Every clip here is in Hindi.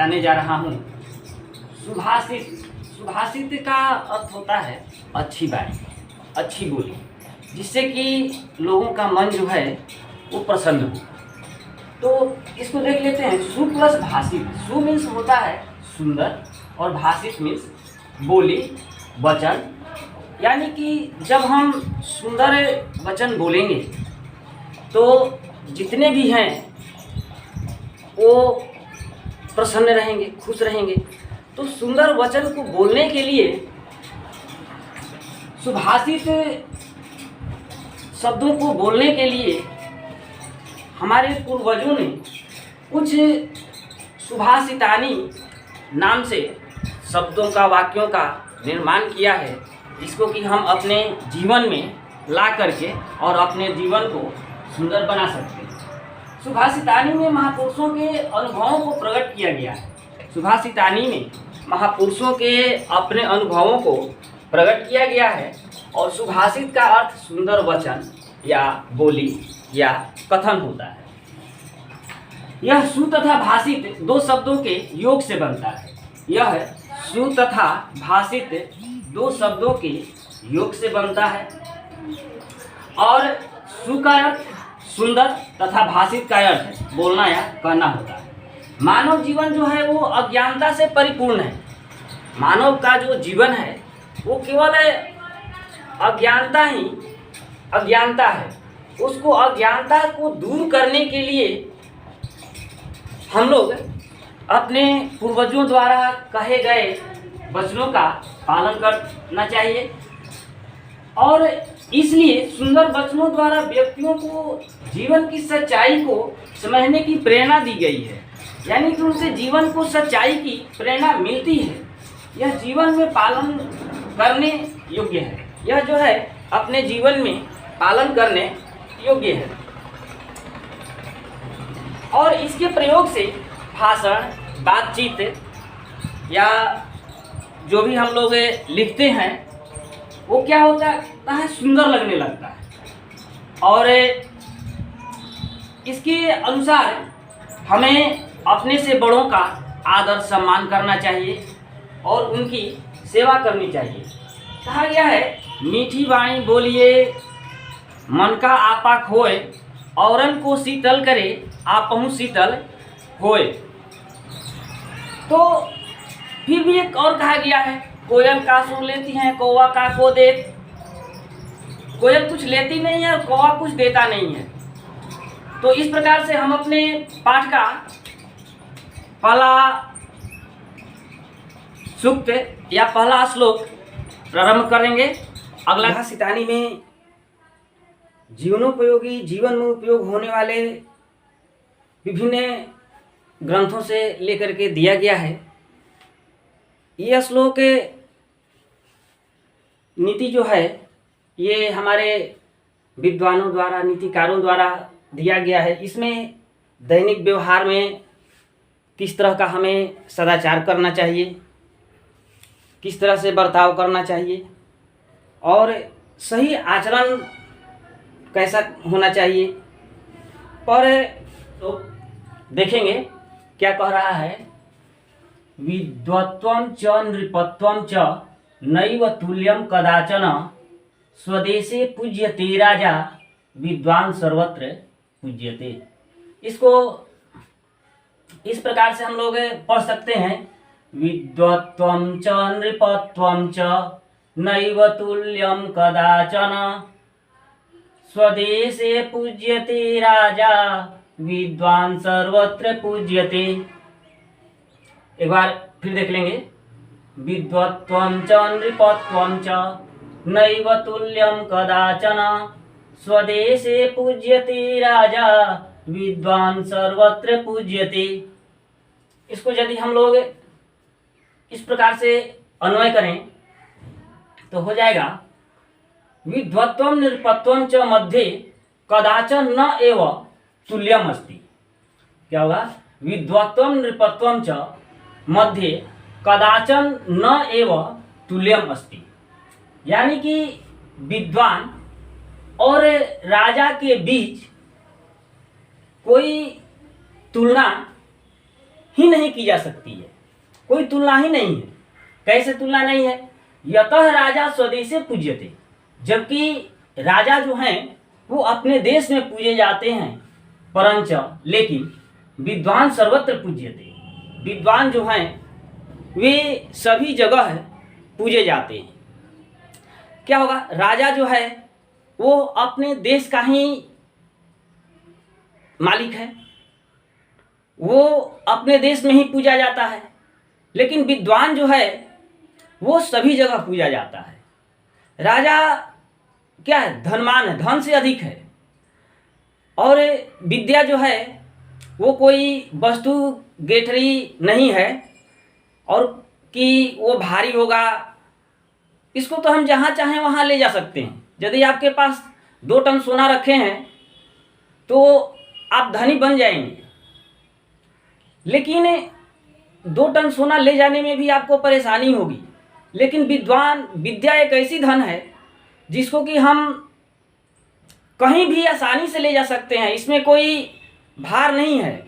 बताने जा रहा हूँ सुभाषित। सुभाषित का अर्थ होता है अच्छी बात, अच्छी बोली, जिससे कि लोगों का मन जो है वो प्रसन्न हो। तो इसको देख लेते हैं। सु प्लस भाषित। सु मीन्स होता है सुंदर और भाषित मीन्स बोली, वचन। यानी कि जब हम सुंदर वचन बोलेंगे तो जितने भी हैं वो प्रसन्न रहेंगे, खुश रहेंगे। तो सुंदर वचन को बोलने के लिए सुभाषित शब्दों को बोलने के लिए हमारे पूर्वजों ने कुछ सुभाषितानी नाम से शब्दों का, वाक्यों का निर्माण किया है, जिसको कि हम अपने जीवन में ला करके और अपने जीवन को सुंदर बना सकते हैं। सुभाषितानी में महापुरुषों के अनुभवों को प्रकट किया गया है। सुभाषितानी में महापुरुषों के अपने अनुभवों को प्रकट किया गया है। और सुभाषित का अर्थ सुंदर वचन या बोली या कथन होता है। यह सु तथा भाषित दो शब्दों के योग से बनता है। यह सु तथा भाषित दो शब्दों के योग से बनता है। और सु का अर्थ सुंदर तथा भाषित का अर्थ बोलना या कहना होता है। मानव जीवन जो है वो अज्ञानता से परिपूर्ण है। मानव का जो जीवन है वो केवल अज्ञानता है। उसको अज्ञानता को दूर करने के लिए हम लोग अपने पूर्वजों द्वारा कहे गए वचनों का पालन करना चाहिए। और इसलिए सुंदर वचनों द्वारा व्यक्तियों को जीवन की सच्चाई को समझने की प्रेरणा दी गई है। यानी कि उनसे जीवन को सच्चाई की प्रेरणा मिलती है। यह जीवन में पालन करने योग्य है। यह जो है अपने जीवन में पालन करने योग्य है। और इसके प्रयोग से भाषण, बातचीत या जो भी हम लोग लिखते हैं वो क्या होता है, सुंदर लगने लगता है। और इसके अनुसार हमें अपने से बड़ों का आदर सम्मान करना चाहिए और उनकी सेवा करनी चाहिए। कहा गया है मीठी वाणी बोलिए, मन का आपा खोए, औरन को शीतल करे, आपहु शीतल होए। तो फिर भी एक और कहा गया है, कोयल का सुर लेती है, कौवा का को देत। कोयल कुछ लेती नहीं है और कौवा कुछ देता नहीं है। तो इस प्रकार से हम अपने पाठ का पहला सूक्त या पहला श्लोक प्रारंभ करेंगे। अगला सुभाषितानी में जीवनोपयोगी, जीवन में उपयोग होने वाले विभिन्न ग्रंथों से लेकर के दिया गया है। यह श्लोक नीति जो है ये हमारे विद्वानों द्वारा, नीतिकारों द्वारा दिया गया है। इसमें दैनिक व्यवहार में किस तरह का हमें सदाचार करना चाहिए, किस तरह से बर्ताव करना चाहिए और सही आचरण कैसा होना चाहिए। पर तो देखेंगे क्या कह रहा है, विद्वत्वं च नृपत्वं च नैव तुल्यं कदाचन, स्वदेशे पूज्यते राजा, विद्वान सर्वत्र पूज्यते। इसको इस प्रकार से हम लोग पढ़ सकते हैं, विद्वत्वं च नृपत्वं च नैव तुल्यं कदाचन, स्वदेशे पूज्यते राजा, विद्वान सर्वत्र पूज्यते। एक बार फिर देख लेंगे, विद्वत्वं च नृपत्वं च नैव तुल्यं कदाचन, स्वदेशे पूज्यते राजा, विद्वान सर्वत्र पूज्यते। इसको यदि हम लोग इस प्रकार से अन्वय करें तो हो जाएगा, विद्वत्वं नृपत्वं च मध्ये कदाचन न एव तुल्यम अस्ति। क्या होगा, विद्वत्वं नृपत्वं च मध्ये कदाचन न एव तुल्यम अस्ति। यानी कि विद्वान और राजा के बीच कोई तुलना ही नहीं की जा सकती है, कोई तुलना ही नहीं है। कैसे तुलना नहीं है? यतः राजा स्वदेशे पूज्यते, जबकि राजा जो हैं वो अपने देश में पूजे जाते हैं, परंच लेकिन विद्वान सर्वत्र पूज्यते, विद्वान जो हैं वे सभी जगह पूजे जाते हैं। क्या होगा? राजा जो है वो अपने देश का ही मालिक है, वो अपने देश में ही पूजा जाता है, लेकिन विद्वान जो है वो सभी जगह पूजा जाता है। राजा क्या है? धनवान है, धन से अधिक है, और विद्या जो है वो कोई वस्तु गेठरी नहीं है और कि वो भारी होगा, इसको तो हम जहाँ चाहें वहाँ ले जा सकते हैं। यदि आपके पास 2 टन सोना रखे हैं तो आप धनी बन जाएंगे, लेकिन 2 टन सोना ले जाने में भी आपको परेशानी होगी। लेकिन विद्या एक ऐसी धन है जिसको कि हम कहीं भी आसानी से ले जा सकते हैं, इसमें कोई भार नहीं है।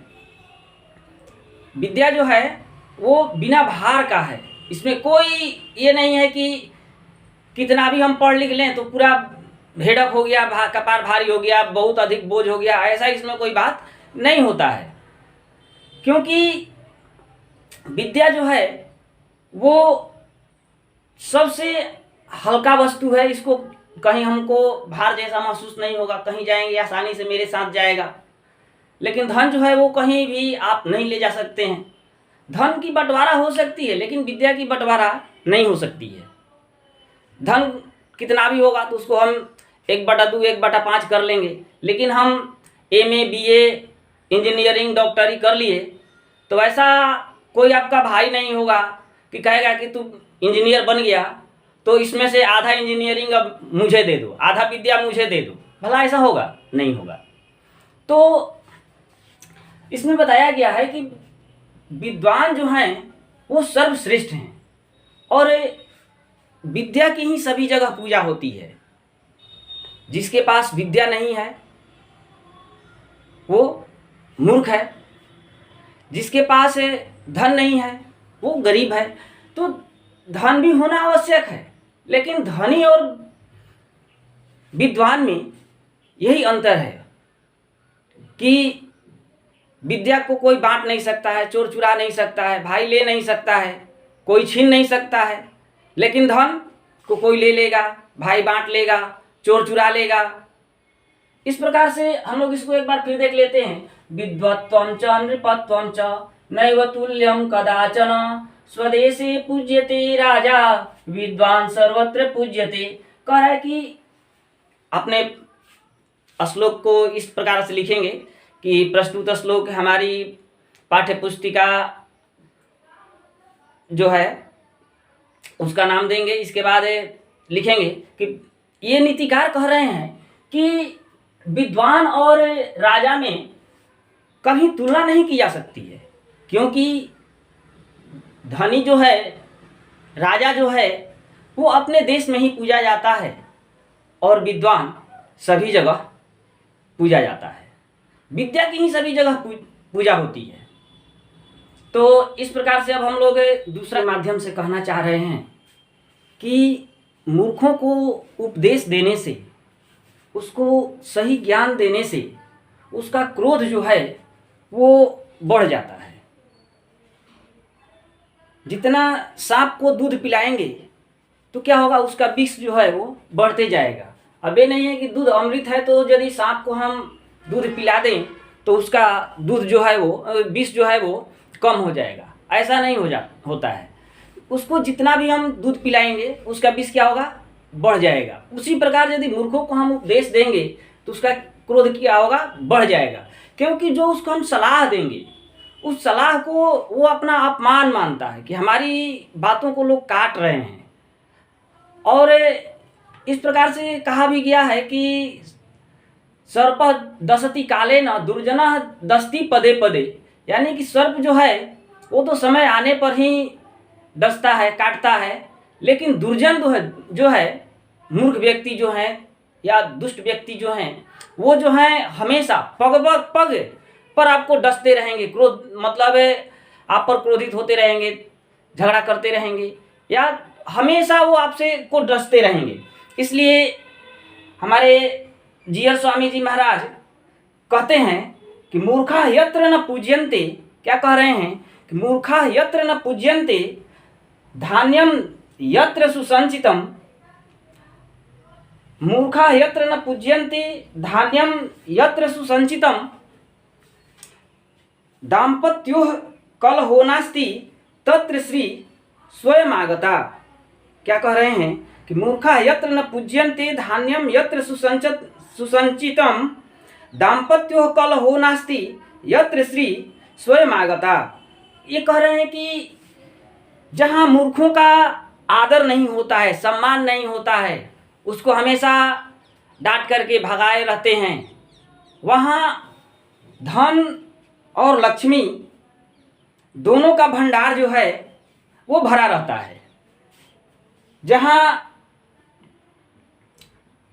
विद्या जो है वो बिना भार का है, इसमें कोई ये नहीं है कि कितना भी हम पढ़ लिख लें तो पूरा भेड़क हो गया, कपार भारी हो गया, बहुत अधिक बोझ हो गया, ऐसा इसमें कोई बात नहीं होता है। क्योंकि विद्या जो है वो सबसे हल्का वस्तु है, इसको कहीं हमको भार जैसा महसूस नहीं होगा, कहीं जाएंगे आसानी से मेरे साथ जाएगा। लेकिन धन जो है वो कहीं भी आप नहीं ले जा सकते हैं। धन की बंटवारा हो सकती है लेकिन विद्या की बंटवारा नहीं हो सकती है। धन कितना भी होगा तो उसको हम 1/2 1/5 कर लेंगे, लेकिन हम MA BA इंजीनियरिंग डॉक्टरी कर लिए तो ऐसा कोई आपका भाई नहीं होगा कि कहेगा कि तू इंजीनियर बन गया तो इसमें से आधा इंजीनियरिंग अब मुझे दे दो, आधा विद्या मुझे दे दो। भला ऐसा होगा? नहीं होगा। तो इसमें बताया गया है कि विद्वान जो हैं वो सर्वश्रेष्ठ हैं और विद्या की ही सभी जगह पूजा होती है। जिसके पास विद्या नहीं है वो मूर्ख है, जिसके पास धन नहीं है वो गरीब है। तो धन भी होना आवश्यक है, लेकिन धनी और विद्वान में यही अंतर है कि विद्या को कोई बांट नहीं सकता है, चोर चुरा नहीं सकता है, भाई ले नहीं सकता है, कोई छीन नहीं सकता है, लेकिन धन को कोई ले लेगा, भाई बांट लेगा, चोर चुरा लेगा। इस प्रकार से हम लोग इसको एक बार फिर देख लेते हैं। विद्वत्वं च नृपत्वं च नैव तुल्यं कदाचन, स्वदेशे पूज्यते राजा विद्वान सर्वत्र पूज्यते। कह रहा है कि अपने श्लोक को इस प्रकार से लिखेंगे कि प्रस्तुत श्लोक हमारी पाठ्य पुस्तिका जो है उसका नाम देंगे। इसके बाद लिखेंगे कि ये नीतिकार कह रहे हैं कि विद्वान और राजा में कभी तुलना नहीं की जा सकती है, क्योंकि धनी जो है, राजा जो है वो अपने देश में ही पूजा जाता है और विद्वान सभी जगह पूजा जाता है। विद्या की ही सभी जगह पूजा होती है। तो इस प्रकार से अब हम लोग दूसरे माध्यम से कहना चाह रहे हैं कि मूर्खों को उपदेश देने से, उसको सही ज्ञान देने से उसका क्रोध जो है वो बढ़ जाता है। जितना सांप को दूध पिलाएंगे तो क्या होगा, उसका विष जो है वो बढ़ते जाएगा। अब ये नहीं है कि दूध अमृत है तो यदि सांप को हम दूध पिला दें तो उसका दूध जो है वो विष जो है वो कम हो जाएगा, ऐसा नहीं होता है। उसको जितना भी हम दूध पिलाएंगे उसका विष क्या होगा, बढ़ जाएगा। उसी प्रकार यदि मूर्खों को हम उपदेश देंगे तो उसका क्रोध क्या होगा, बढ़ जाएगा। क्योंकि जो उसको हम सलाह देंगे उस सलाह को वो अपना अपमान मानता है कि हमारी बातों को लोग काट रहे हैं। और इस प्रकार से कहा भी गया है कि सर्प दशति काले न दुर्जना दस्ती पदे पदे, यानी कि सर्प जो है वो तो समय आने पर ही डसता है, काटता है, लेकिन दुर्जन जो है मूर्ख व्यक्ति जो है या दुष्ट व्यक्ति जो हैं वो जो है हमेशा पग पर आपको डसते रहेंगे। क्रोध मतलब आप पर क्रोधित होते रहेंगे, झगड़ा करते रहेंगे, या हमेशा वो आपसे को डसते रहेंगे। इसलिए हमारे जीयर स्वामी जी महाराज कहते हैं कि मूर्खा यत्र न पूज्यन्ते, क्या कह रहे हैं कि मूर्खा यत्र न पूज्यन्ते धान्यम यत्र सुसंचितम, मूर्खा यत्र न पूज्यन्ते धान्यम यत्र सुसंचितम दाम्पत्यो कलहो नास्ति तत्र श्री स्वयं आगता। क्या कह रहे हैं कि मूर्खा यत्र न पूज्यन्ते धान्यम यत्र सुसंचितम दाम्पत्यो कलहो नास्ति यत्र श्री स्वयं आगता। ये कह रहे हैं कि जहाँ मूर्खों का आदर नहीं होता है, सम्मान नहीं होता है, उसको हमेशा डांट करके भगाए रहते हैं, वहाँ धन और लक्ष्मी दोनों का भंडार जो है वो भरा रहता है। जहाँ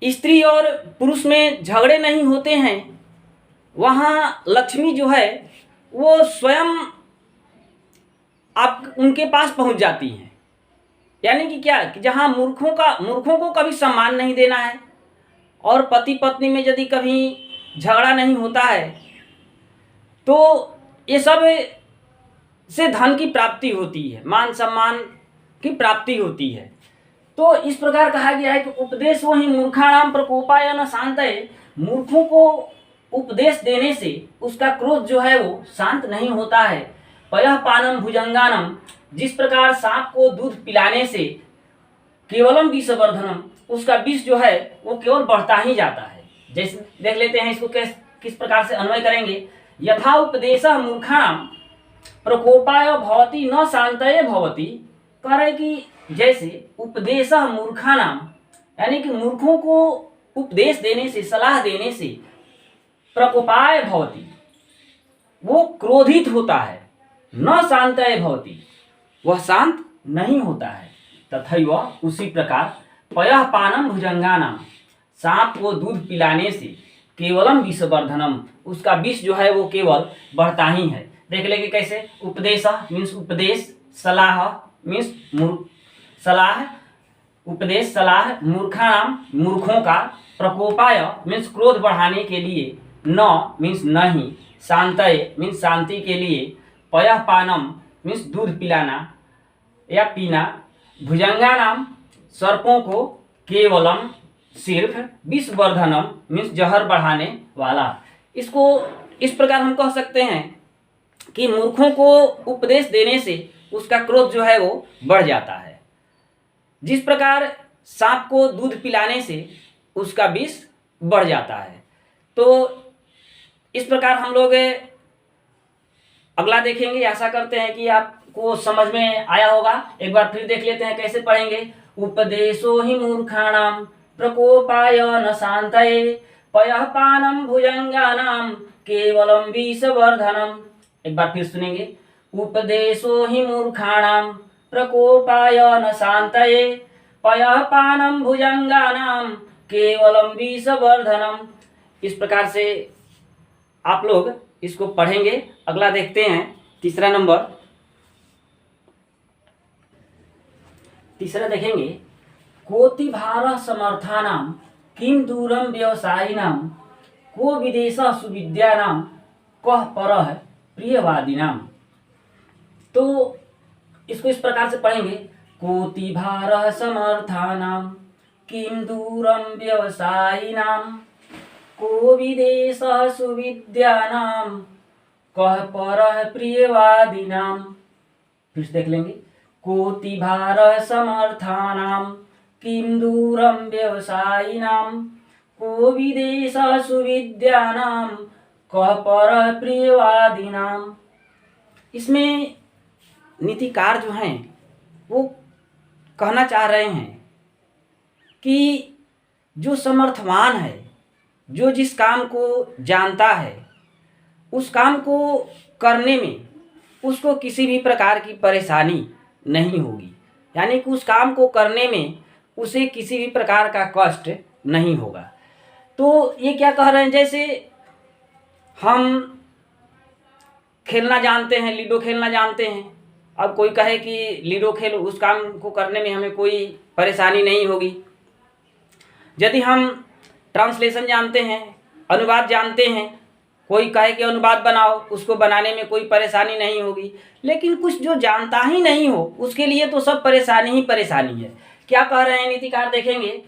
स्त्री और पुरुष में झगड़े नहीं होते हैं, वहाँ लक्ष्मी जो है वो स्वयं आप उनके पास पहुंच जाती हैं। यानी कि क्या कि जहाँ मूर्खों को कभी सम्मान नहीं देना है, और पति पत्नी में यदि कभी झगड़ा नहीं होता है, तो ये सब से धन की प्राप्ति होती है, मान सम्मान की प्राप्ति होती है। तो इस प्रकार कहा गया है कि उपदेश वही मूर्खाणाम प्रकोपाय न शांतये, मूर्खों को उपदेश देने से उसका क्रोध जो है वो शांत नहीं होता है। पयः पानम भुजंगानम, जिस प्रकार सांप को दूध पिलाने से केवलम विषवर्धनम, उसका विष जो है वो केवल बढ़ता ही जाता है। जैसे देख लेते हैं इसको किस प्रकार से अन्वय करेंगे। यथा उपदेशः मूर्खाणाम प्रकोपाय भवति न शांतये भवति, कह रहे कि जैसे उपदेशः मूर्खाणाम, यानी कि मूर्खों को उपदेश देने से, सलाह देने से प्रकोपाय भवति, वो क्रोधित होता है, न शांतये भवति, वह शांत नहीं होता है। तथैव उसी प्रकार पयः पानम भुजंगानाम, सांप को दूध पिलाने से केवलम विषवर्धनम, उसका विष जो है वो केवल बढ़ता ही है। देख लेंगे कैसे। उपदेश मीन्स उपदेश, सलाह मीन्स सलाह, उपदेश सलाह, मूर्खाणाम मूर्खों का, प्रकोपाय मीन्स क्रोध बढ़ाने के लिए, न मीन्स नहीं, शांतये मीन्स शांति के लिए, पयः पानम मीन्स दूध पिलाना या पीना, भुजंगानाम सर्पों को, केवलम सिर्फ, विषवर्धनम मीन्स जहर बढ़ाने वाला। इसको इस प्रकार हम कह सकते हैं कि मूर्खों को उपदेश देने से उसका क्रोध जो है वो बढ़ जाता है। जिस प्रकार सांप को दूध पिलाने से उसका विष बढ़ जाता है। तो इस प्रकार हम लोग अगला देखेंगे। आशा करते हैं कि आपको समझ में आया होगा। एक बार फिर देख लेते हैं कैसे पढ़ेंगे। उपदेशो हि मूर्खाणाम प्रकोपाय न शांतये, पयः पानम भुजंगानाम केवलम विषवर्धनम। एक बार फिर सुनेंगे। उपदेशो हि मूर्खाणाम प्रकोपाय न शांतये, पयः पानम भुजंगानाम केवलम विषवर्धनम। इस प्रकार से आप लोग इसको पढ़ेंगे। अगला देखते हैं तीसरा नंबर। तीसरा देखेंगे। कोति भारः समर्थानाम किम दूरम व्यवसायिनाम, को विदेशः सुविद्यानाम कः परः प्रियवादिनाम। तो इसको इस प्रकार से पढ़ेंगे। कोति भारः समर्थानाम किम दूरम व्यवसायिनाम, को विदेशः सुविद्यानाम कः परः प्रियवादिनाम। फिर से देख लेंगे। कोति भारः समर्थानाम किम दूरम व्यवसायिनाम, को विदेशः सुविद्यानाम कः परः प्रियवादिनाम। इसमें नीतिकार जो हैं वो कहना चाह रहे हैं कि जो समर्थवान है, जो जिस काम को जानता है, उस काम को करने में उसको किसी भी प्रकार की परेशानी नहीं होगी। यानी कि उस काम को करने में उसे किसी भी प्रकार का कष्ट नहीं होगा। तो ये क्या कह रहे हैं, जैसे हम खेलना जानते हैं, लीडो खेलना जानते हैं। अब कोई कहे कि लीडो खेल, उस काम को करने में हमें कोई परेशानी नहीं होगी। यदि हम ट्रांसलेशन जानते हैं, अनुवाद जानते हैं, कोई कहे कि अनुवाद बनाओ, उसको बनाने में कोई परेशानी नहीं होगी। लेकिन कुछ जो जानता ही नहीं हो उसके लिए तो सब परेशानी ही परेशानी है। क्या कह रहे हैं नीतिकार, देखेंगे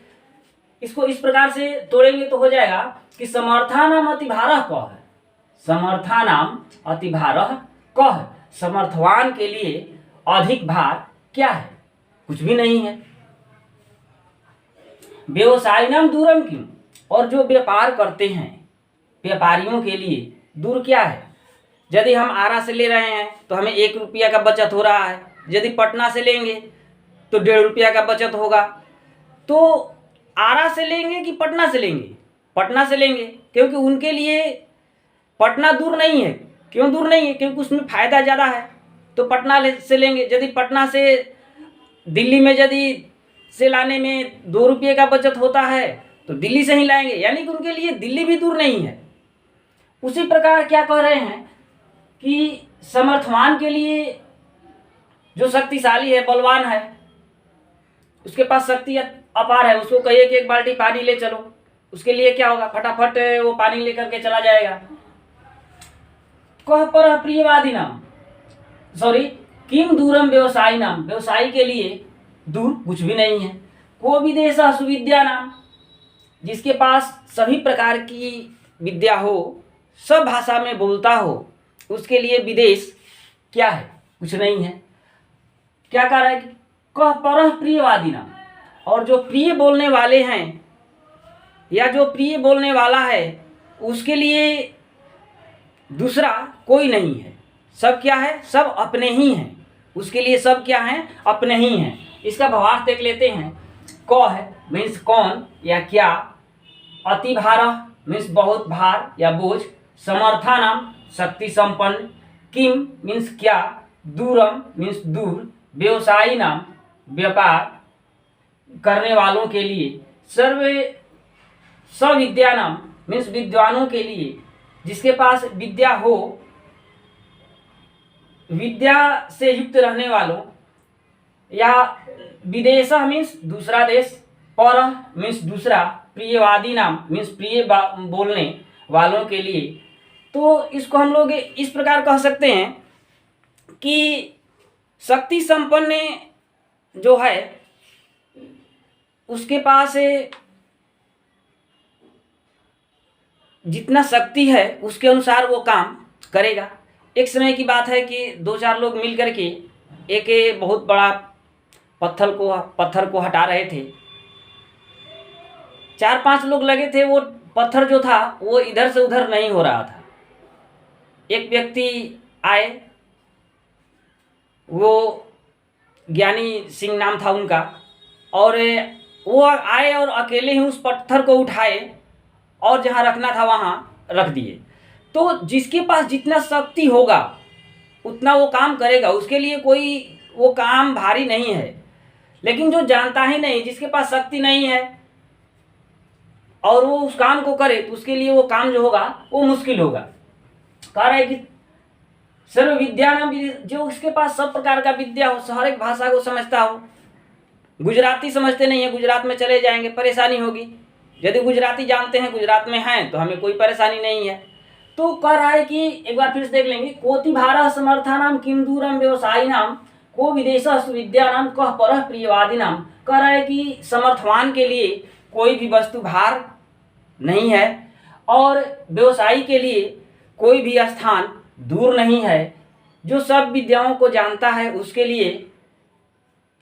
इसको इस प्रकार से तोड़ेंगे तो हो जाएगा कि समर्थानाम अतिभारः कः है। समर्थानाम अतिभारः कः है, समर्थवान के लिए अधिक भार क्या है? कुछ भी नहीं है। व्यवसायिनाम दूरम किम, और जो व्यापार करते हैं व्यापारियों के लिए दूर क्या है? यदि हम आरा से ले रहे हैं तो हमें 1 रुपया का बचत हो रहा है, यदि पटना से लेंगे तो 1.5 रुपया का बचत होगा। तो आरा से लेंगे कि पटना से लेंगे? पटना से लेंगे, क्योंकि उनके लिए पटना दूर नहीं है। क्यों दूर नहीं है? क्योंकि उसमें फ़ायदा ज़्यादा है, तो पटना से लेंगे। यदि पटना से दिल्ली में यदि से लाने में 2 रुपये का बचत होता है तो दिल्ली से ही लाएंगे, यानी कि उनके लिए दिल्ली भी दूर नहीं है। उसी प्रकार क्या कह रहे हैं कि समर्थवान के लिए जो शक्तिशाली है, बलवान है, उसके पास शक्ति अपार है, उसको कहिए कि 1 बाल्टी पानी ले चलो, उसके लिए क्या होगा? फटाफट वो पानी लेकर के चला जाएगा। कह पर प्रियवादी नाम, सॉरी, किम दूरम व्यवसायी नाम, व्यवसायी के लिए दूर कुछ भी नहीं है। को विदेश सुविद्या नाम, जिसके पास सभी प्रकार की विद्या हो, सब भाषा में बोलता हो, उसके लिए विदेश क्या है? कुछ नहीं है। क्या कह रहा है? कह पर प्रियवादी नाम, और जो प्रिय बोलने वाले हैं या जो प्रिय बोलने वाला है उसके लिए दूसरा कोई नहीं है। सब क्या है? सब अपने ही हैं। उसके लिए सब क्या हैं? अपने ही हैं। इसका भावार्थ देख लेते हैं। क है मीन्स कौन या क्या, अतिभारः मीन्स बहुत भार या बोझ, समर्थानाम शक्ति संपन्न, किम मीन्स क्या, दूरम मीन्स दूर, व्यवसायी नाम व्यापार करने वालों के लिए, सर्वे सविद्या नाम मीन्स विद्वानों के लिए, जिसके पास विद्या हो, विद्या से युक्त रहने वालों, या विदेश मीन्स दूसरा देश, पर मीन्स दूसरा, प्रियवादी नाम मीन्स प्रिय बोलने वालों के लिए। तो इसको हम लोग इस प्रकार कह सकते हैं कि शक्ति संपन्न जो है उसके पास जितना शक्ति है उसके अनुसार वो काम करेगा। एक समय की बात है कि 2-4 लोग मिल करके एक बहुत बड़ा पत्थर को हटा रहे थे। 4-5 लोग लगे थे, वो पत्थर जो था वो इधर से उधर नहीं हो रहा था। एक व्यक्ति आए, वो ज्ञानी सिंह नाम था उनका, और वो आए और अकेले ही उस पत्थर को उठाए और जहाँ रखना था वहाँ रख दिए। तो जिसके पास जितना शक्ति होगा उतना वो काम करेगा, उसके लिए कोई वो काम भारी नहीं है। लेकिन जो जानता ही नहीं, जिसके पास शक्ति नहीं है और वो उस काम को करे तो उसके लिए वो काम जो होगा वो मुश्किल होगा। कह रहा है कि सर्व विद्या नाम, जो उसके पास सब प्रकार का विद्या हो, हर एक भाषा को समझता हो। गुजराती समझते नहीं है, गुजरात में चले जाएंगे परेशानी होगी। यदि गुजराती जानते हैं, गुजरात में हैं, तो हमें कोई परेशानी नहीं है। तो कह रहा है कि एक बार फिर से देख लेंगे। कोटि भारः समर्थानाम किम दूरम व्यवसायी नाम, को विदेश सुविद्या नाम, कह परः प्रियवादी नाम। कह रहा है कि समर्थवान के लिए कोई भी वस्तु भार नहीं है और व्यवसायी के लिए कोई भी स्थान दूर नहीं है। जो सब विद्याओं को जानता है उसके लिए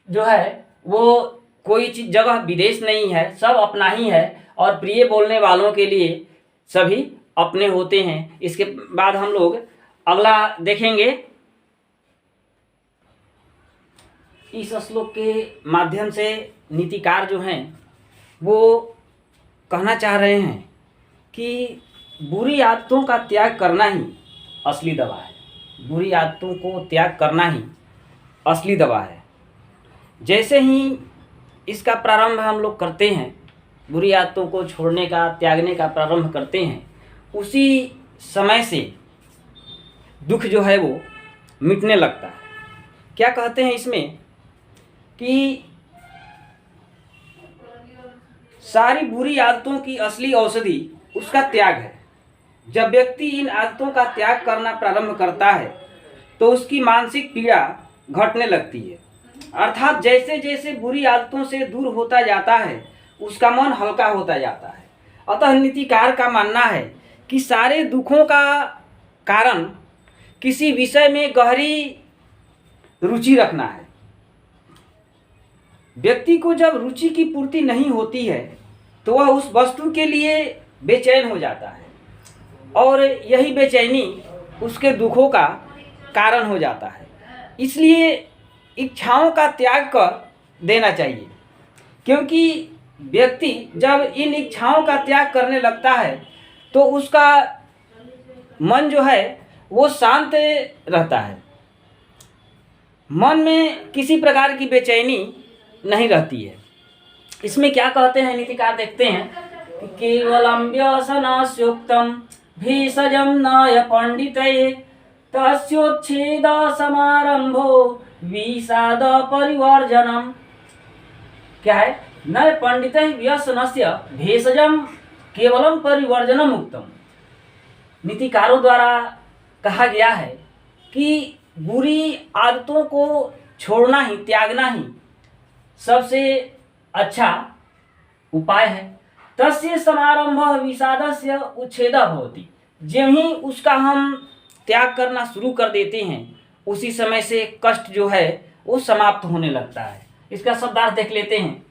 जो है वो कोई चीज जगह विदेश नहीं है, सब अपना ही है। और प्रिय बोलने वालों के लिए सभी अपने होते हैं। इसके बाद हम लोग अगला देखेंगे। इस श्लोक के माध्यम से नीतिकार जो हैं वो कहना चाह रहे हैं कि बुरी आदतों का त्याग करना ही असली दवा है। बुरी आदतों को त्याग करना ही असली दवा है। जैसे ही इसका प्रारंभ हम लोग करते हैं, बुरी आदतों को छोड़ने का, त्यागने का प्रारंभ करते हैं, उसी समय से दुख जो है वो मिटने लगता है। क्या कहते हैं इसमें कि सारी बुरी आदतों की असली औषधि उसका त्याग है। जब व्यक्ति इन आदतों का त्याग करना प्रारंभ करता है तो उसकी मानसिक पीड़ा घटने लगती है। अर्थात जैसे जैसे बुरी आदतों से दूर होता जाता है उसका मन हल्का होता जाता है। अतः नीतिकार का मानना है कि सारे दुखों का कारण किसी विषय में गहरी रुचि रखना है। व्यक्ति को जब रुचि की पूर्ति नहीं होती है तो वह उस वस्तु के लिए बेचैन हो जाता है और यही बेचैनी उसके दुखों का कारण हो जाता है। इसलिए इच्छाओं का त्याग कर देना चाहिए, क्योंकि व्यक्ति जब इन इच्छाओं का त्याग करने लगता है तो उसका मन जो है वो शांत रहता है। मन में किसी प्रकार की बेचैनी नहीं रहती है। इसमें क्या कहते हैं नीतिकार, देखते हैं कि केवलम व्यसनस्युक्तम भेषजम नय पंडितये तस्योच्छेद समारंभो विषाद परिवर्जनम। क्या है? नय पंडित व्यसनस्य भेषजम केवलम परिवर्जनम उक्तम। नीतिकारों द्वारा कहा गया है कि बुरी आदतों को छोड़ना ही, त्यागना ही सबसे अच्छा उपाय है। तस्य समारंभ विषादस्य उच्छेदः भवति। जब ही उसका हम त्याग करना शुरू कर देते हैं उसी समय से कष्ट जो है वो समाप्त होने लगता है। इसका शब्दार्थ देख लेते हैं।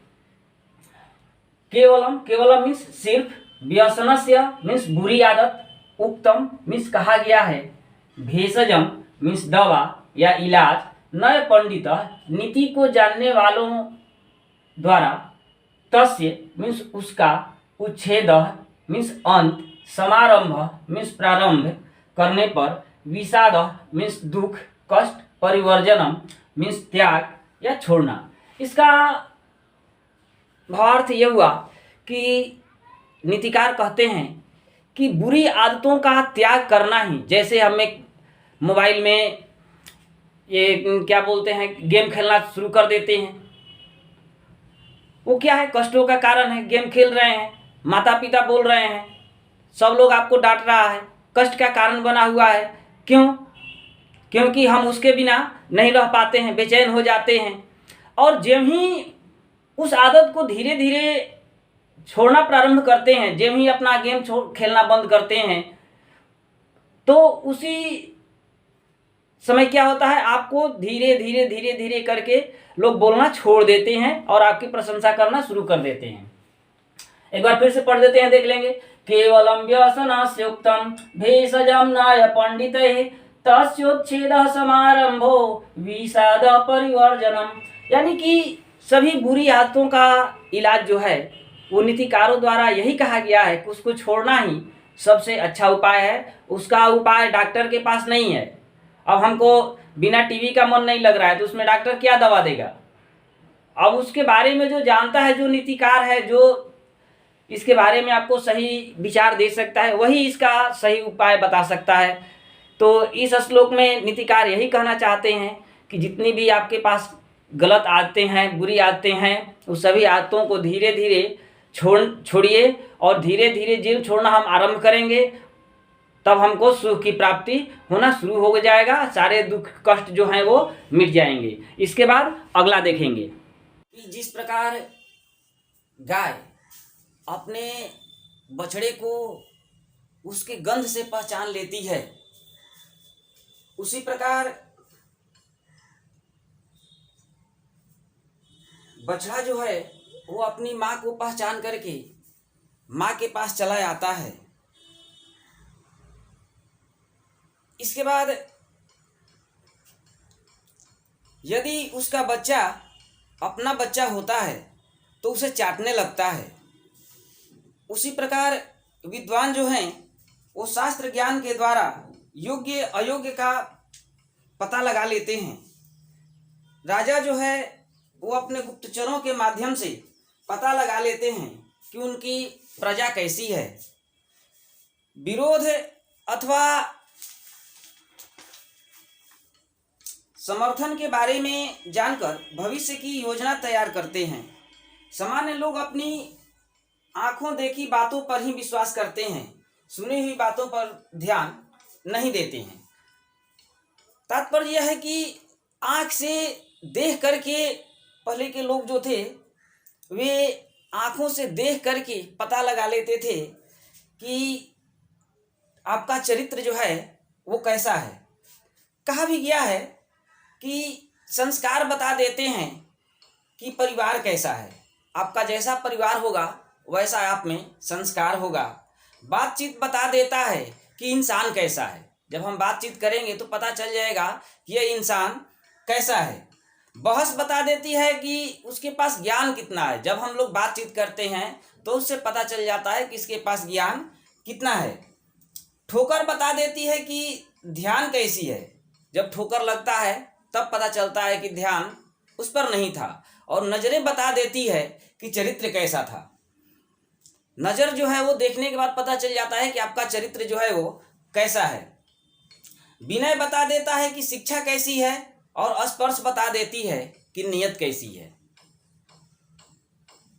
केवलम, केवलम मीन्स सिर्फ, व्यसनस्य मीन्स बुरी आदत, उक्तम मीन्स कहा गया है, भेषजम मीन्स दवा या इलाज, नय पंडित नीति को जानने वालों द्वारा, तस्य मीन्स उसका, उच्छेद मीन्स अंत, समारंभ मीन्स प्रारंभ करने पर, विषाद मीन्स दुख, कष्ट, परिवर्जनम मीन्स त्याग या छोड़ना। इसका भावार्थ ये हुआ कि नीतिकार कहते हैं कि बुरी आदतों का त्याग करना ही, जैसे हम एक मोबाइल में ये क्या बोलते हैं गेम खेलना शुरू कर देते हैं, वो क्या है? कष्टों का कारण है। गेम खेल रहे हैं, माता पिता बोल रहे हैं, सब लोग आपको डांट रहा है, कष्ट का कारण बना हुआ है। क्यों? क्योंकि हम उसके बिना नहीं रह पाते हैं, बेचैन हो जाते हैं। और जब ही उस आदत को धीरे धीरे छोड़ना प्रारंभ करते हैं, जब ही अपना गेम खेलना बंद करते हैं, तो उसी समय क्या होता है, आपको धीरे धीरे धीरे धीरे करके लोग बोलना छोड़ देते हैं और आपकी प्रशंसा करना शुरू कर देते हैं। एक बार फिर से पढ़ देते हैं, देख लेंगे। केवलम व्यसनस्युक्तम भेषजम नय पंडितये तस्योच्छेदः समारंभो विषाद परिवर्जनम। यानी कि सभी बुरी आदतों का इलाज जो है वो नीतिकारों द्वारा यही कहा गया है कि उसको छोड़ना ही सबसे अच्छा उपाय है। उसका उपाय डॉक्टर के पास नहीं है। अब हमको बिना टीवी का मन नहीं लग रहा है तो उसमें डॉक्टर क्या दवा देगा? अब उसके बारे में जो जानता है, जो नीतिकार है, जो इसके बारे में आपको सही विचार दे सकता है, वही इसका सही उपाय बता सकता है। तो इस श्लोक में नीतिकार यही कहना चाहते हैं कि जितनी भी आपके पास गलत आदतें हैं, बुरी आदतें हैं, उस सभी आदतों को धीरे धीरे छोड़िए और धीरे धीरे जीव छोड़ना हम आरंभ करेंगे, तब हमको सुख की प्राप्ति होना शुरू हो जाएगा। सारे दुख कष्ट जो हैं वो मिट जाएंगे। इसके बाद अगला देखेंगे कि जिस प्रकार गाय अपने बछड़े को उसके गंध से पहचान लेती है, उसी प्रकार बछड़ा जो है वो अपनी माँ को पहचान करके माँ के पास चला आता है। इसके बाद यदि उसका बच्चा अपना बच्चा होता है तो उसे चाटने लगता है। उसी प्रकार विद्वान जो हैं वो शास्त्र ज्ञान के द्वारा योग्य अयोग्य का पता लगा लेते हैं। राजा जो है वो अपने गुप्तचरों के माध्यम से पता लगा लेते हैं कि उनकी प्रजा कैसी है। विरोध अथवा समर्थन के बारे में जानकर भविष्य की योजना तैयार करते हैं। सामान्य लोग अपनी आंखों देखी बातों पर ही विश्वास करते हैं, सुनी हुई बातों पर ध्यान नहीं देते हैं। तात्पर्य यह है कि आंख से देख करके पहले के लोग जो थे वे आंखों से देख करके पता लगा लेते थे कि आपका चरित्र जो है वो कैसा है। कहा भी गया है कि संस्कार बता देते हैं कि परिवार कैसा है। आपका जैसा परिवार होगा वैसा आप में संस्कार होगा। बातचीत बता देता है कि इंसान कैसा है। जब हम बातचीत करेंगे तो पता चल जाएगा कि यह इंसान कैसा है। बहस बता देती है कि उसके पास ज्ञान कितना है। जब हम लोग बातचीत करते हैं तो उससे पता चल जाता है कि इसके पास ज्ञान कितना है। ठोकर बता देती है कि ध्यान कैसी है। जब ठोकर लगता है तब पता चलता है कि ध्यान उस पर नहीं था। और नज़रें बता देती है कि चरित्र कैसा था। नज़र जो है वो देखने के बाद पता चल जाता है कि आपका चरित्र जो है वो कैसा है। विनय बता देता है कि शिक्षा कैसी है और स्पर्श बता देती है कि नियत कैसी है।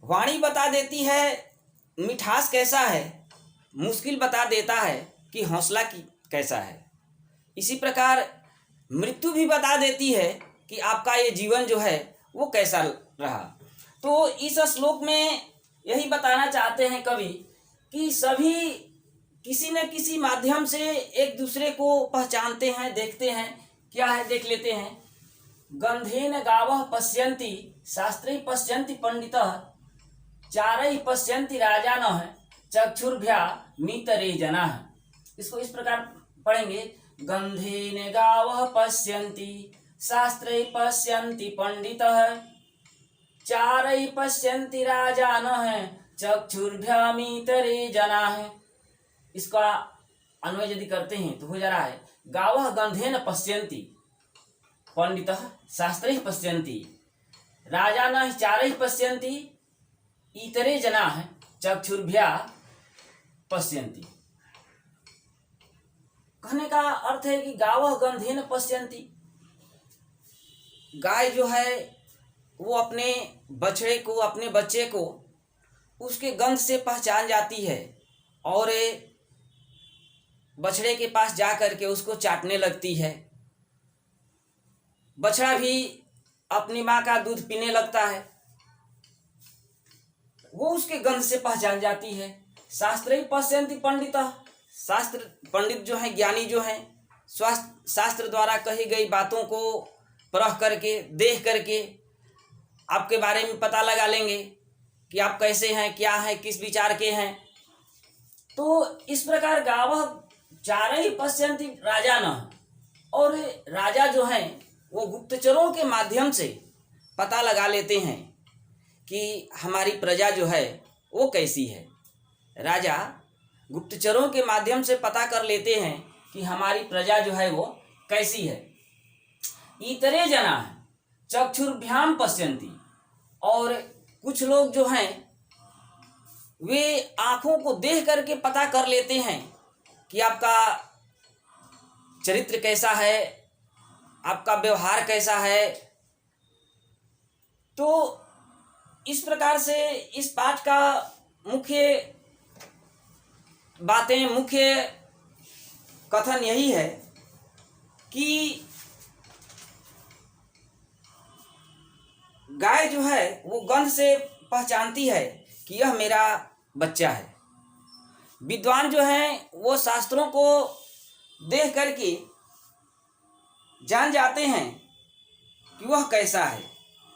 वाणी बता देती है मिठास कैसा है। मुश्किल बता देता है कि हौसला की कैसा है। इसी प्रकार मृत्यु भी बता देती है कि आपका ये जीवन जो है वो कैसा रहा। तो इस श्लोक में यही बताना चाहते हैं कवि कि सभी किसी न किसी माध्यम से एक दूसरे को पहचानते हैं, देखते हैं। क्या है देख लेते हैं। गंधेन गावः पश्यन्ति शास्त्रैः पश्यन्ति पंडितः चारैः पश्यन्ति राजानः चक्षुर्भ्यामितरे जनाः। इसको इस प्रकार पढ़ेंगे। गंधेन गावः पश्यन्ति शास्त्रैः पश्यन्ति पंडितः चारैः पश्यन्ति राजानः चक्षुर्भ्यामितरे जनाः। इसका अन्वय यदि करते हैं तो हो जा रहा है गावः गंधेन पश्यन्ति पंडितः शास्त्रैः पश्यन्ति राजानः चारैः पश्यन्ति इतरे जनाः चक्षुर्भ्या पश्यन्ति। कहने का अर्थ है कि गावः गंधेन पश्यन्ति। गाय जो है वो अपने बछड़े को, अपने बच्चे को उसके गंध से पहचान जाती है और बछड़े के पास जा कर के उसको चाटने लगती है। बछड़ा भी अपनी माँ का दूध पीने लगता है, वो उसके गंध से पहचान जाती है। शास्त्रैः पश्यन्ति पंडितः। शास्त्र पंडित जो हैं, ज्ञानी जो हैं, शास्त्र द्वारा कही गई बातों को परख करके, देख करके आपके बारे में पता लगा लेंगे कि आप कैसे हैं, क्या हैं, किस विचार के हैं। तो इस प्रकार गावः चारैः पश्यन्ति राजानः। और राजा जो हैं वो गुप्तचरों के माध्यम से पता लगा लेते हैं कि हमारी प्रजा जो है वो कैसी है। राजा गुप्तचरों के माध्यम से पता कर लेते हैं कि हमारी प्रजा जो है वो कैसी है। इतरे जनाः चक्षुर्भ्याम पश्यन्ति। और कुछ लोग जो हैं वे आँखों को देख करके पता कर लेते हैं कि आपका चरित्र कैसा है, आपका व्यवहार कैसा है। तो इस प्रकार से इस पाठ का मुख्य बातें, मुख्य कथन यही है कि गाय जो है वो गंध से पहचानती है कि यह मेरा बच्चा है। विद्वान जो हैं वो शास्त्रों को देख करके जान जाते हैं कि वह कैसा है।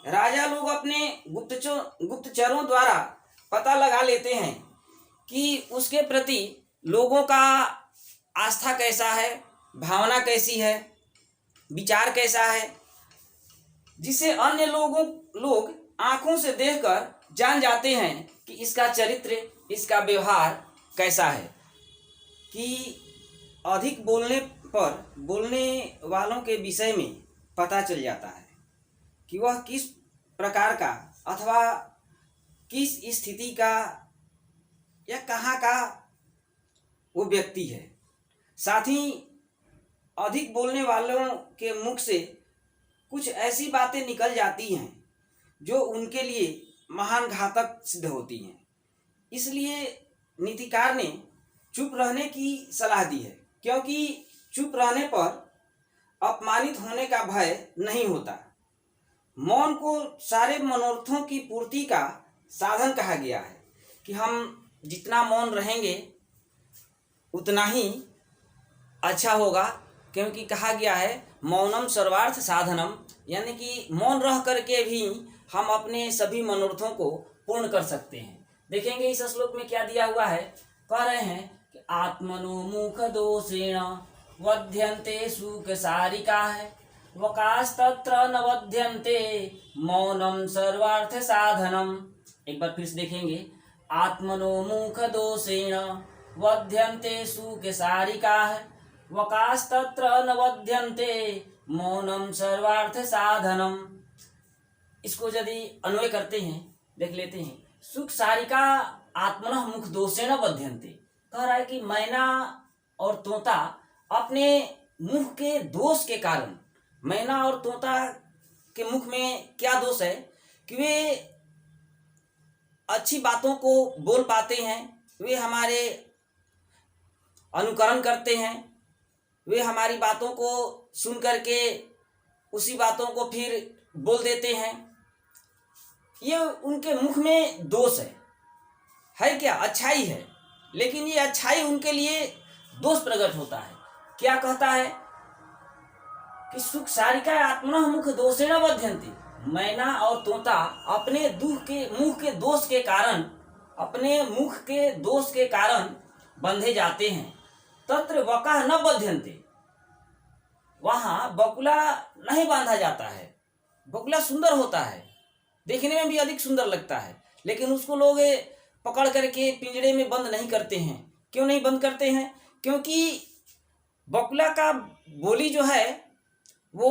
राजा लोग अपने गुप्तचरों द्वारा पता लगा लेते हैं कि उसके प्रति लोगों का आस्था कैसा है, भावना कैसी है, विचार कैसा है, जिसे अन्य लोग आँखों से देखकर जान जाते हैं कि इसका चरित्र, इसका व्यवहार कैसा है। कि अधिक बोलने पर बोलने वालों के विषय में पता चल जाता है कि वह किस प्रकार का अथवा किस स्थिति का या कहाँ का वो व्यक्ति है। साथ ही अधिक बोलने वालों के मुख से कुछ ऐसी बातें निकल जाती हैं जो उनके लिए महान घातक सिद्ध होती हैं। इसलिए नीतिकार ने चुप रहने की सलाह दी है, क्योंकि चुप रहने पर अपमानित होने का भय नहीं होता। मौन को सारे मनोरथों की पूर्ति का साधन कहा गया है कि हम जितना मौन रहेंगे उतना ही अच्छा होगा, क्योंकि कहा गया है मौनम सर्वार्थ साधनम, यानी कि मौन रह करके भी हम अपने सभी मनोरथों को पूर्ण कर सकते हैं। देखेंगे इस श्लोक में क्या दिया हुआ है। कह रहे हैं कि आत्मनो मुख दोषेण वध्यन्ते सुख सारिका है वकास्तत्र न वध्यन्ते मौनम सर्वार्थ साधनम। एक बार फिर से देखेंगे, आत्मनो मुख दोषेण वध्यन्ते सुख सारिका है वकास्तत्र न वध्यन्ते मौनम सर्वार्थ साधनम। इसको यदि अन्वय करते हैं, देख लेते हैं। सुख सारिका आत्मनः मुख दोषेण वध्यन्ते, कह रहा है कि मैना और तोता अपने मुख के दोष के कारण, मैना और तोता के मुख में क्या दोष है कि वे अच्छी बातों को बोल पाते हैं, वे हमारे अनुकरण करते हैं, वे हमारी बातों को सुन करके उसी बातों को फिर बोल देते हैं। ये उनके मुख में दोष है क्या? अच्छाई है, लेकिन ये अच्छाई उनके लिए दोष प्रकट होता है। क्या कहता है कि सुख सारिका आत्मनः मुख दोषेण बध्यन्ति, मैना और तोता अपने मुख के दोष के कारण, अपने मुख के दोष के कारण बंधे जाते हैं। तत्र वका न बध्यन्ते, वहाँ बकुला नहीं बांधा जाता है। बकुला सुंदर होता है, देखने में भी अधिक सुंदर लगता है, लेकिन उसको लोग पकड़ करके पिंजड़े में बंद नहीं करते हैं। क्यों नहीं बंद करते हैं? क्योंकि बकुला का बोली जो है वो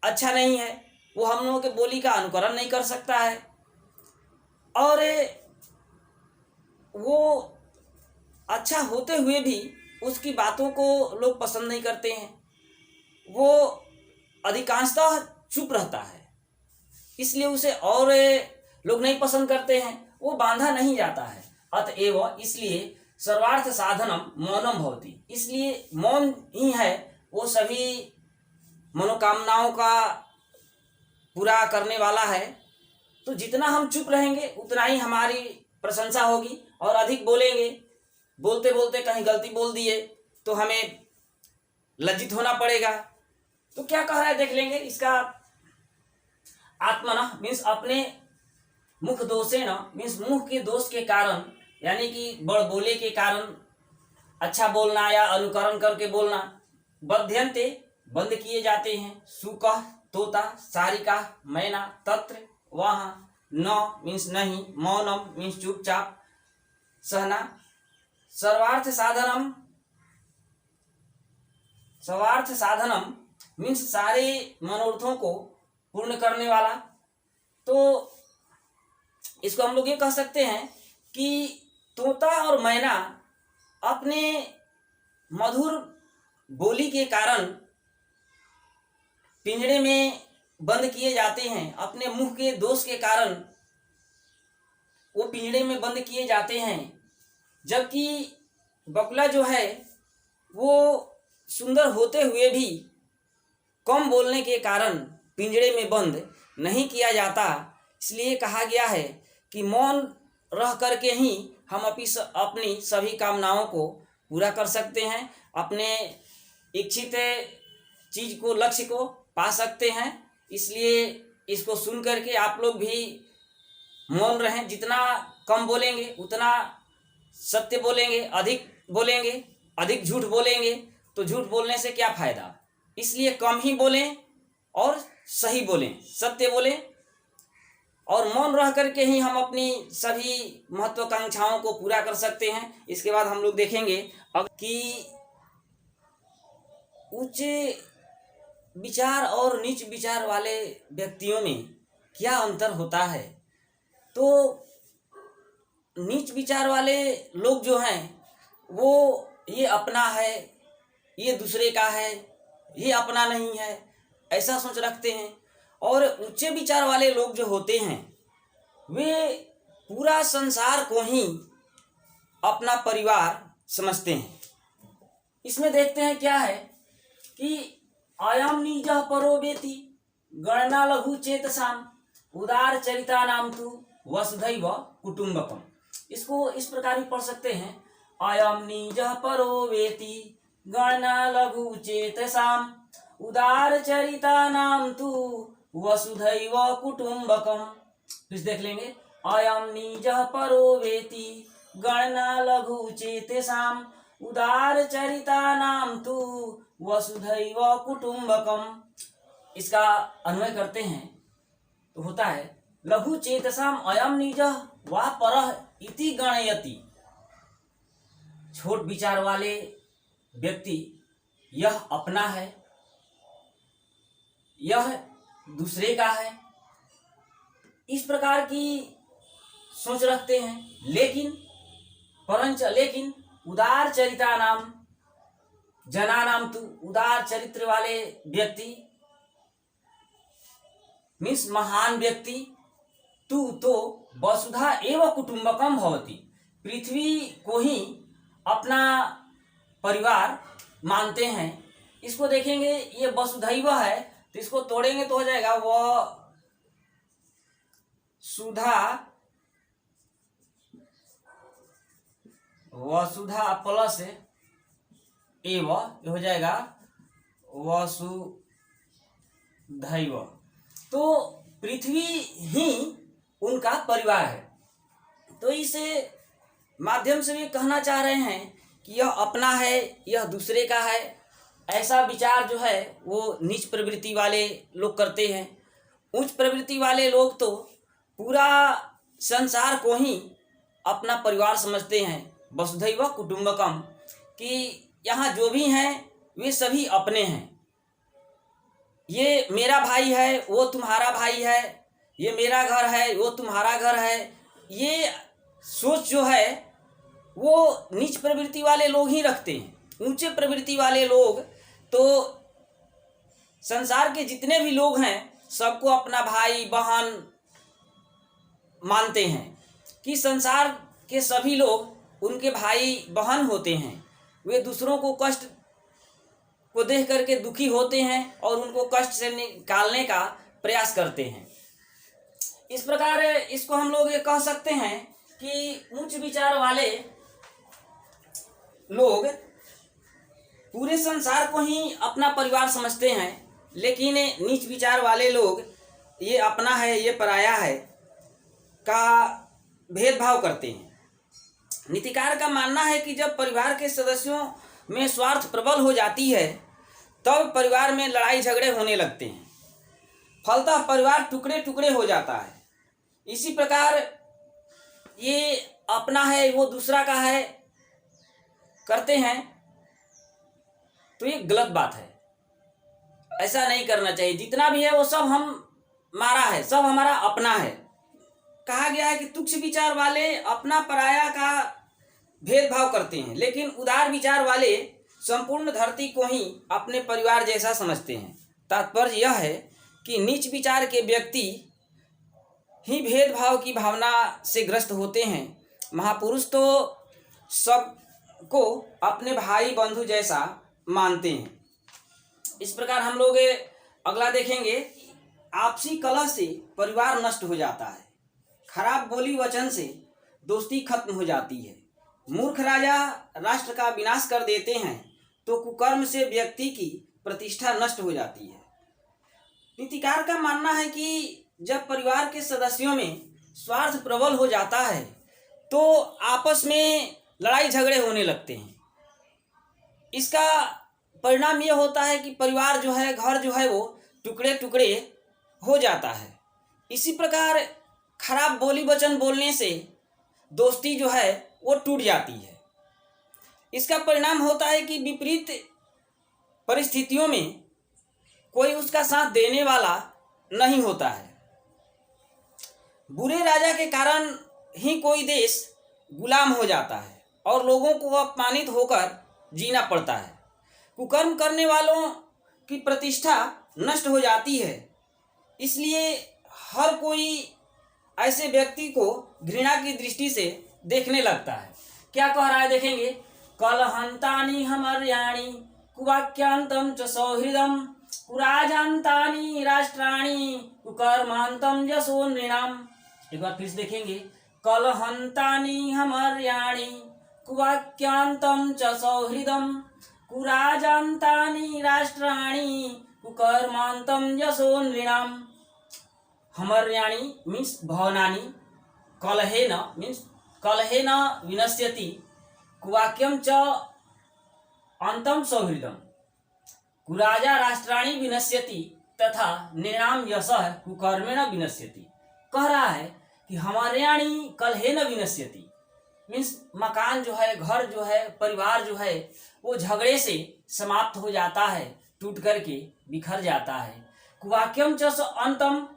अच्छा नहीं है, वो हम लोगों के बोली का अनुकरण नहीं कर सकता है, और वो अच्छा होते हुए भी उसकी बातों को लोग पसंद नहीं करते हैं। वो अधिकांशतः चुप रहता है, इसलिए उसे और लोग नहीं पसंद करते हैं, वो बांधा नहीं जाता है। अतएव इसलिए सर्वार्थ साधनम मौनम भवति, इसलिए मौन ही है वो सभी मनोकामनाओं का पूरा करने वाला है। तो जितना हम चुप रहेंगे उतना ही हमारी प्रशंसा होगी, और अधिक बोलेंगे, बोलते बोलते कहीं गलती बोल दिए तो हमें लज्जित होना पड़ेगा। तो क्या कह रहा है देख लेंगे इसका। आत्मना मीन्स अपने मुख दोषेण मीन्स मुख के दोष के कारण, यानी कि बड़ बोले के कारण, अच्छा बोलना या अनुकरण करके बोलना, बध्यन्ते बंद किए जाते हैं। सुकः तोता, सारिका मैना, तत्र वहाँ, न मीन्स नहीं, मौनम मीन्स चुपचाप सहना, सर्वार्थ साधनम, सर्वार्थ साधनम मीन्स सारे मनोरथों को पूर्ण करने वाला। तो इसको हम लोग ये कह सकते हैं कि तोता और मैना अपने मधुर बोली के कारण पिंजड़े में बंद किए जाते हैं, अपने मुख के दोष के कारण वो पिंजड़े में बंद किए जाते हैं। जबकि बकुला जो है वो सुंदर होते हुए भी कम बोलने के कारण पिंजड़े में बंद नहीं किया जाता। इसलिए कहा गया है कि मौन रह करके ही हम अपनी सभी कामनाओं को पूरा कर सकते हैं, अपने इच्छित चीज को, लक्ष्य को पा सकते हैं। इसलिए इसको सुन करके आप लोग भी मौन रहें। जितना कम बोलेंगे उतना सत्य बोलेंगे, अधिक बोलेंगे, अधिक झूठ बोलेंगे तो झूठ बोलने से क्या फायदा। इसलिए कम ही बोलें और सही बोलें, सत्य बोलें, और मौन रह करके ही हम अपनी सभी महत्वाकांक्षाओं को पूरा कर सकते हैं। इसके बाद हम लोग देखेंगे अब कि उच्च विचार और नीच विचार वाले व्यक्तियों में क्या अंतर होता है। तो नीच विचार वाले लोग जो हैं वो ये अपना है, ये दूसरे का है, ये अपना नहीं है, ऐसा सोच रखते हैं। और ऊंचे विचार वाले लोग जो होते हैं वे पूरा संसार को ही अपना परिवार समझते हैं। इसमें देखते हैं क्या है कि अयम निजः परो वेति गणना लघु चेतसाम उदार चरिता नाम तु वसुधैव कुटुंबकम। इसको इस प्रकार भी पढ़ सकते हैं, अयम निजः परो वेति गणना लघु चेतसाम उदार चरिता नाम तु वसुधैव कुटुंबकम। फिर देख लेंगे, अयम निजः परो वेति गणना लघु चेतसाम उदार चरिता नाम तु वसुधैव कुटुंबकम। इसका अन्वय करते हैं तो होता है, लघु चेतसाम अयम निजः वा परः इति गणयति। छोट विचार वाले व्यक्ति यह अपना है, यह दूसरे का है, इस प्रकार की सोच रखते हैं। लेकिन उदार चरिता नाम जना नाम तु, उदार चरित्र वाले व्यक्ति मीन्स महान व्यक्ति तू तो वसुधा एवं कुटुंबकम भवति, पृथ्वी को ही अपना परिवार मानते हैं। इसको देखेंगे, ये वसुधैव है तो इसको तोड़ेंगे तो हो जाएगा वसुधा प्लस एव हो जाएगा वसुधैव। तो पृथ्वी ही उनका परिवार है। तो इस माध्यम से भी कहना चाह रहे हैं कि यह अपना है, यह दूसरे का है। ऐसा विचार जो है वो नीच प्रवृत्ति वाले लोग करते हैं। उच्च प्रवृत्ति वाले लोग तो पूरा संसार को ही अपना परिवार समझते हैं, वसुधैव कुटुंबकम, कि यहाँ जो भी हैं वे सभी अपने हैं। ये मेरा भाई है, वो तुम्हारा भाई है, ये मेरा घर है, वो तुम्हारा घर है। ये सोच जो है वो नीच प्रवृत्ति वाले लोग ही रखते हैं। ऊंचे प्रवृत्ति वाले लोग तो संसार के जितने भी लोग हैं सबको अपना भाई बहन मानते हैं, कि संसार के सभी लोग उनके भाई बहन होते हैं। वे दूसरों को कष्ट को देख करके दुखी होते हैं और उनको कष्ट से निकालने का प्रयास करते हैं। इस प्रकार इसको हम लोग ये कह सकते हैं कि उच्च विचार वाले लोग पूरे संसार को ही अपना परिवार समझते हैं, लेकिन नीच विचार वाले लोग ये अपना है ये पराया है का भेदभाव करते हैं। नीतिकार का मानना है कि जब परिवार के सदस्यों में स्वार्थ प्रबल हो जाती है तब परिवार में लड़ाई झगड़े होने लगते हैं, फलतः परिवार टुकड़े टुकड़े हो जाता है। इसी प्रकार ये अपना है वो दूसरा का है करते हैं तो ये गलत बात है। ऐसा नहीं करना चाहिए। जितना भी है वो सब हमारा है, सब हमारा अपना है। कहा गया है कि तुच्छ विचार वाले अपना पराया का भेदभाव करते हैं, लेकिन उदार विचार वाले संपूर्ण धरती को ही अपने परिवार जैसा समझते हैं। तात्पर्य यह है कि नीच विचार के व्यक्ति ही भेदभाव की भावना से ग्रस्त होते हैं। महापुरुष तो सबको अपने भाई बंधु जैसा मानते हैं। इस प्रकार हम लोग अगला देखेंगे, आपसी कलह से परिवार नष्ट हो जाता है, खराब बोली वचन से दोस्ती खत्म हो जाती है, मूर्ख राजा राष्ट्र का विनाश कर देते हैं तो कुकर्म से व्यक्ति की प्रतिष्ठा नष्ट हो जाती है। नीतिकार का मानना है कि जब परिवार के सदस्यों में स्वार्थ प्रबल हो जाता है तो आपस में लड़ाई झगड़े होने लगते हैं। इसका परिणाम यह होता है कि परिवार जो है, घर जो है वो टुकड़े टुकड़े हो जाता है। इसी प्रकार खराब बोली वचन बोलने से दोस्ती जो है वो टूट जाती है। इसका परिणाम होता है कि विपरीत परिस्थितियों में कोई उसका साथ देने वाला नहीं होता है। बुरे राजा के कारण ही कोई देश गुलाम हो जाता है और लोगों को अपमानित होकर जीना पड़ता है। कुकर्म करने वालों की प्रतिष्ठा नष्ट हो जाती है। इसलिए हर कोई ऐसे व्यक्ति को घृणा की दृष्टि से देखने लगता है। क्या कह रहा है देखेंगे, कलहंतानि हमर्याणि कुवाक्यांतम च सौहृदम कुराजांतानि राष्ट्राणि कुकर्मांतम यशो नृणाम। एक बार फिर से देखेंगे, कलहंतानि हमर्याणि कुवाक्यांतम च सौहृदम कुराजांतानि राष्ट्राणि कुकर्मांतम यशो नृणाम। हमर्याणि मीन्स भवनानि, कलहेन मीन्स कलहेन विनश्यति, कुवाक्यम च अंतम सौहृदम, कुराजा राष्ट्राणि विनश्यति तथा नृणाम यशः कुकर्मेण विनश्यति। कह रहा है कि हमर्याणि कलहेन विनश्यति मीन्स मकान जो है, घर जो है, परिवार जो है वो झगड़े से समाप्त हो जाता है, टूट करके बिखर जाता है। कुवाक्यम च अंतम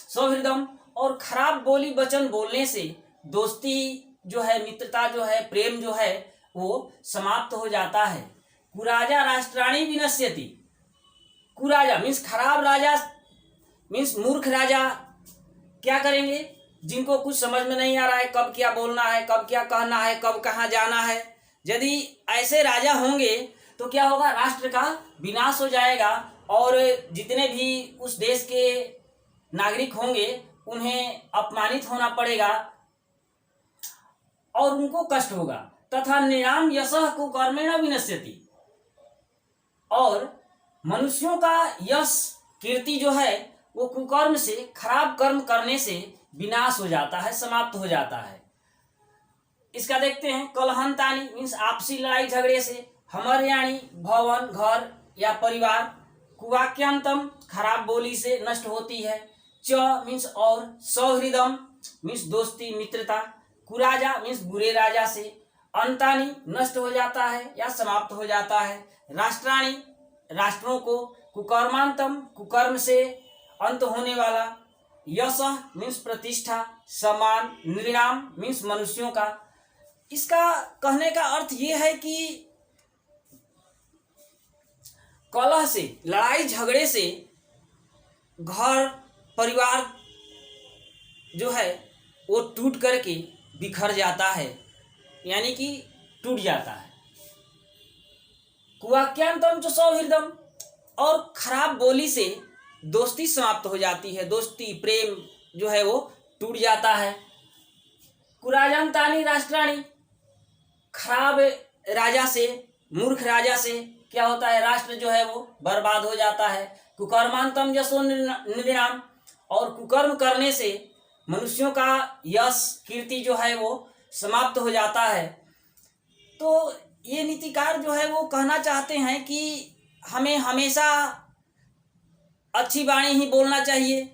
सौहृदम, और खराब बोली वचन बोलने से दोस्ती जो है, मित्रता जो है, प्रेम जो है वो समाप्त हो जाता है। कुराजा राष्ट्राणि विनश्यति, कुराजा मीन्स खराब राजा मीन्स मूर्ख राजा क्या करेंगे, जिनको कुछ समझ में नहीं आ रहा है, कब क्या बोलना है, कब क्या कहना है, कब कहाँ जाना है। यदि ऐसे राजा होंगे तो क्या होगा, राष्ट्र का विनाश हो जाएगा और जितने भी उस देश के नागरिक होंगे उन्हें अपमानित होना पड़ेगा और उनको कष्ट होगा। तथा नृणाम यशः कुकर्मेण विनश्यति, और मनुष्यों का यश कीर्ति जो है वो कुकर्म से, खराब कर्म करने से विनाश हो जाता है, समाप्त हो जाता है। इसका देखते हैं, कलहंतानि मीन्स आपसी लड़ाई झगड़े से, हमर्याणि भवन घर या परिवार, कुवाक्यांतम खराब बोली से नष्ट होती है, च मीन्स और, सौहृदम मीन्स दोस्ती मित्रता, कुराजा मीन्स बुरे राजा से, अंतानि नष्ट हो जाता है या समाप्त हो जाता है, राष्ट्राणि राष्ट्रों को, कुकर्मांतम कुकर्म से अंत होने वाला, यश मीन्स प्रतिष्ठा सम्मान, नृणाम मीन्स मनुष्यों का। इसका कहने का अर्थ ये है कि कलह से, लड़ाई झगड़े से घर परिवार जो है वो टूट करके बिखर जाता है, यानी कि टूट जाता है। कुवाक्यांतम च सौहृदम, और खराब बोली से दोस्ती समाप्त हो जाती है, दोस्ती प्रेम जो है वो टूट जाता है। कुराजांतानि राष्ट्राणि, खराब राजा से, मूर्ख राजा से क्या होता है, राष्ट्र जो है वो बर्बाद हो जाता है। कुकर्मांतम यशो नृणाम, और कुकर्म करने से मनुष्यों का यश कीर्ति जो है वो समाप्त हो जाता है। तो ये नीतिकार जो है वो कहना चाहते हैं कि हमें हमेशा अच्छी वाणी ही बोलना चाहिए,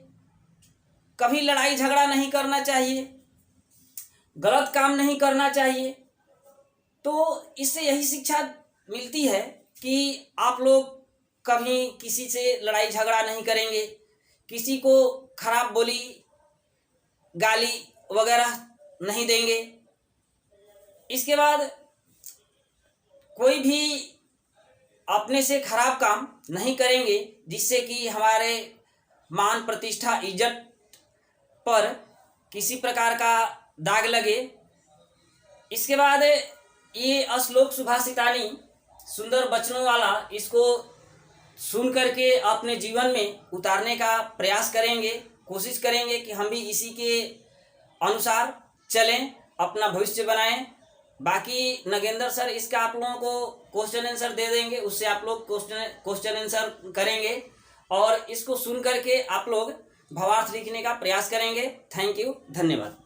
कभी लड़ाई झगड़ा नहीं करना चाहिए, गलत काम नहीं करना चाहिए। तो इससे यही शिक्षा मिलती है कि आप लोग कभी किसी से लड़ाई झगड़ा नहीं करेंगे, किसी को खराब बोली गाली वगैरह नहीं देंगे। इसके बाद कोई भी अपने से खराब काम नहीं करेंगे जिससे कि हमारे मान प्रतिष्ठा इज्जत पर किसी प्रकार का दाग लगे। इसके बाद ये श्लोक सुभाषितानी सुंदर वचनों वाला, इसको सुन करके अपने जीवन में उतारने का प्रयास करेंगे, कोशिश करेंगे कि हम भी इसी के अनुसार चलें, अपना भविष्य बनाएं। बाकी नगेंद्र सर इसका आप लोगों को क्वेश्चन आंसर दे देंगे, उससे आप लोग क्वेश्चन आंसर करेंगे और इसको सुन करके आप लोग भावार्थ लिखने का प्रयास करेंगे। थैंक यू, धन्यवाद।